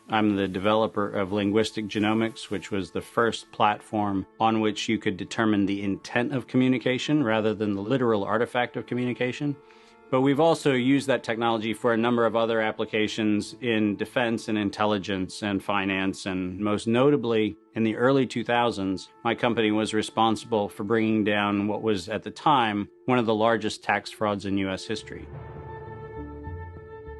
I'm the developer of Linguistic Genomics, which was the first platform on which you could determine the intent of communication rather than the literal artifact of communication. But we've also used that technology for a number of other applications in defense and intelligence and finance, and most notably, in the early 2000s, my company was responsible for bringing down what was, at the time, one of the largest tax frauds in U.S. history.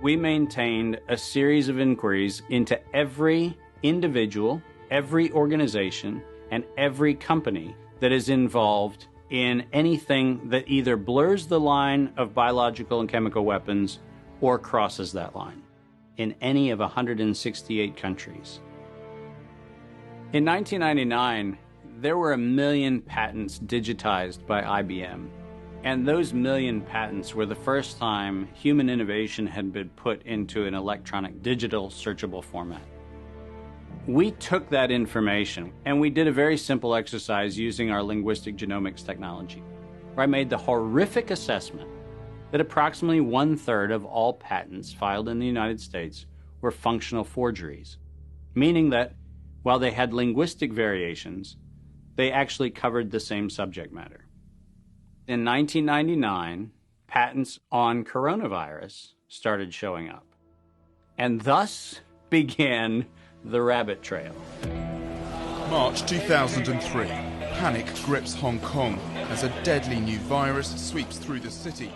We maintained a series of inquiries into every individual, every organization, and every company that is involved in anything that either blurs the line of biological and chemical weapons or crosses that line in any of 168 countries. In 1999, there were 1 million patents digitized by IBM. And those 1 million patents were the first time human innovation had been put into an electronic digital searchable format. We took that information and we did a very simple exercise using our linguistic genomics technology, where I made the horrific assessment that approximately 1/3 of all patents filed in the United States were functional forgeries, meaning that while they had linguistic variations, they actually covered the same subject matter. In 1999, patents on coronavirus started showing up, and thus began the rabbit trail. March 2003. Panic grips Hong Kong as a deadly new virus sweeps through the city.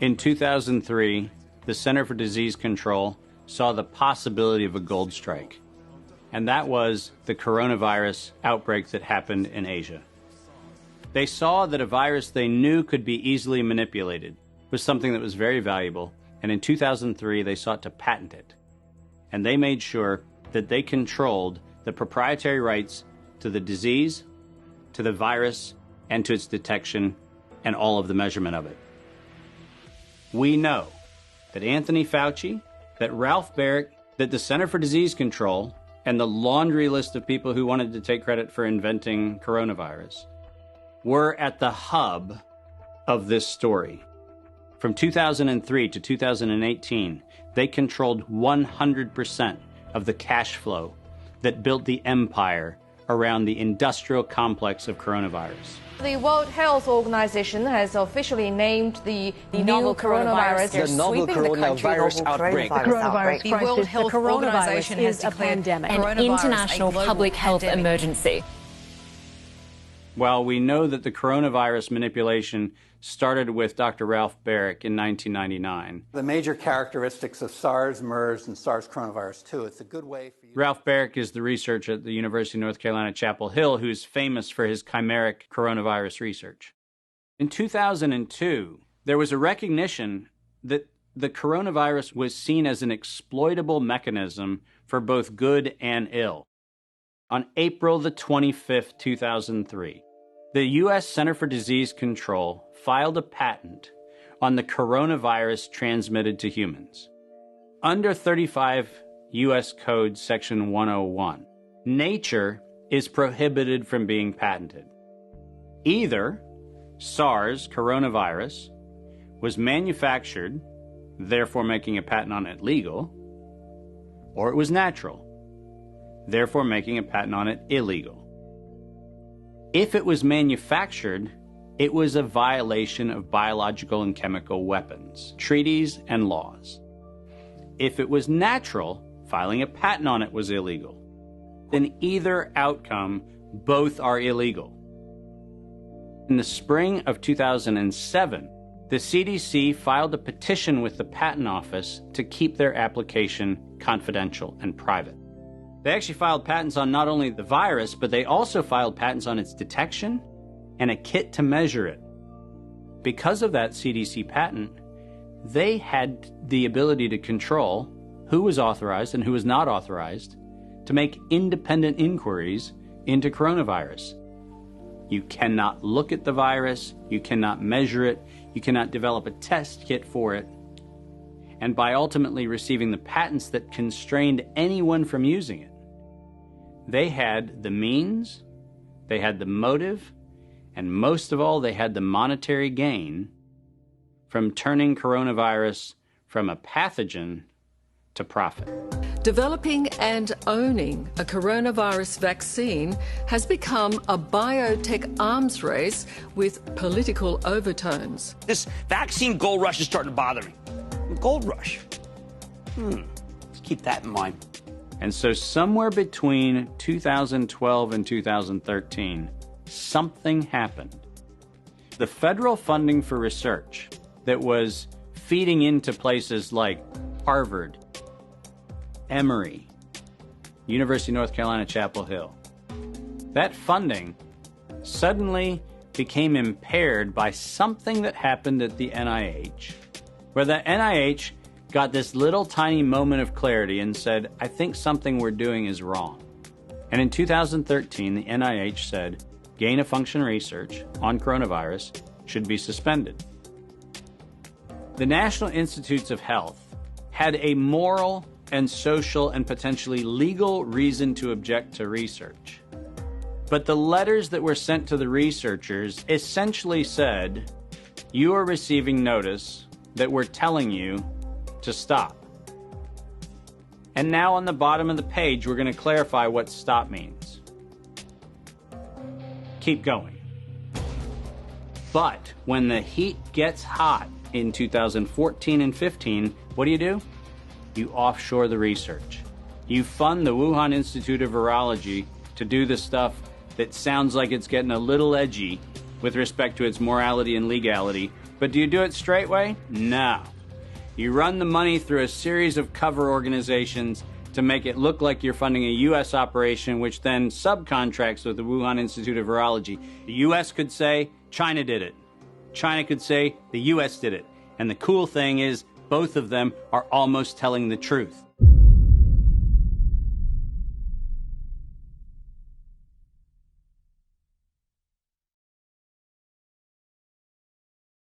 In 2003, the Center for Disease Control saw the possibility of a gold strike, and that was the coronavirus outbreak that happened in Asia. They saw that a virus they knew could be easily manipulated was something that was very valuable, and in 2003 they sought to patent it. And they made sure that they controlled the proprietary rights to the disease, to the virus, and to its detection, and all of the measurement of it. We know that Anthony Fauci, that Ralph Baric, that the Center for Disease Control, and the laundry list of people who wanted to take credit for inventing coronavirus were at the hub of this story. From 2003 to 2018, they controlled 100% of the cash flow that built the empire around the industrial complex of coronavirus. The World Health Organization has officially named the novel coronavirus the novel coronavirus outbreak. The World Health Organization is a pandemic, an international public health emergency. While we know that the coronavirus manipulation started with Dr. Ralph Baric in 1999. The major characteristics of SARS, MERS, and SARS coronavirus 2, it's a good way for you... Ralph Baric is the researcher at the University of North Carolina, Chapel Hill, who is famous for his chimeric coronavirus research. In 2002, there was a recognition that the coronavirus was seen as an exploitable mechanism for both good and ill. On April the 25th, 2003, the U.S. Center for Disease Control filed a patent on the coronavirus transmitted to humans. Under 35 U.S. Code Section 101, nature is prohibited from being patented. Either SARS coronavirus was manufactured, therefore making a patent on it legal, or it was natural, therefore making a patent on it illegal. If it was manufactured, it was a violation of biological and chemical weapons, treaties, and laws. If it was natural, filing a patent on it was illegal. In either outcome, both are illegal. In the spring of 2007, the CDC filed a petition with the Patent Office to keep their application confidential and private. They actually filed patents on not only the virus, but they also filed patents on its detection and a kit to measure it. Because of that CDC patent, they had the ability to control who was authorized and who was not authorized to make independent inquiries into coronavirus. You cannot look at the virus, you cannot measure it, you cannot develop a test kit for it. And by ultimately receiving the patents that constrained anyone from using it, they had the means, they had the motive, and most of all, they had the monetary gain from turning coronavirus from a pathogen to profit. Developing and owning a coronavirus vaccine has become a biotech arms race with political overtones. This vaccine gold rush is starting to bother me. Gold rush. Let's keep that in mind. And so somewhere between 2012 and 2013, something happened. The federal funding for research that was feeding into places like Harvard, Emory, University of North Carolina, Chapel Hill, that funding suddenly became impaired by something that happened at the NIH, where the NIH got this little tiny moment of clarity and said, I think something we're doing is wrong. And in 2013, the NIH said, gain-of-function research on coronavirus should be suspended. The National Institutes of Health had a moral and social and potentially legal reason to object to research. But the letters that were sent to the researchers essentially said, you are receiving notice that we're telling you to stop. And now on the bottom of the page, we're going to clarify what stop means. Keep going. But when the heat gets hot in 2014 and 15, what do? You offshore the research. You fund the Wuhan Institute of Virology to do the stuff that sounds like it's getting a little edgy with respect to its morality and legality. But do you do it straight way? No. You run the money through a series of cover organizations to make it look like you're funding a U.S. operation, which then subcontracts with the Wuhan Institute of Virology. The U.S. could say, China did it. China could say, the U.S. did it. And the cool thing is, both of them are almost telling the truth.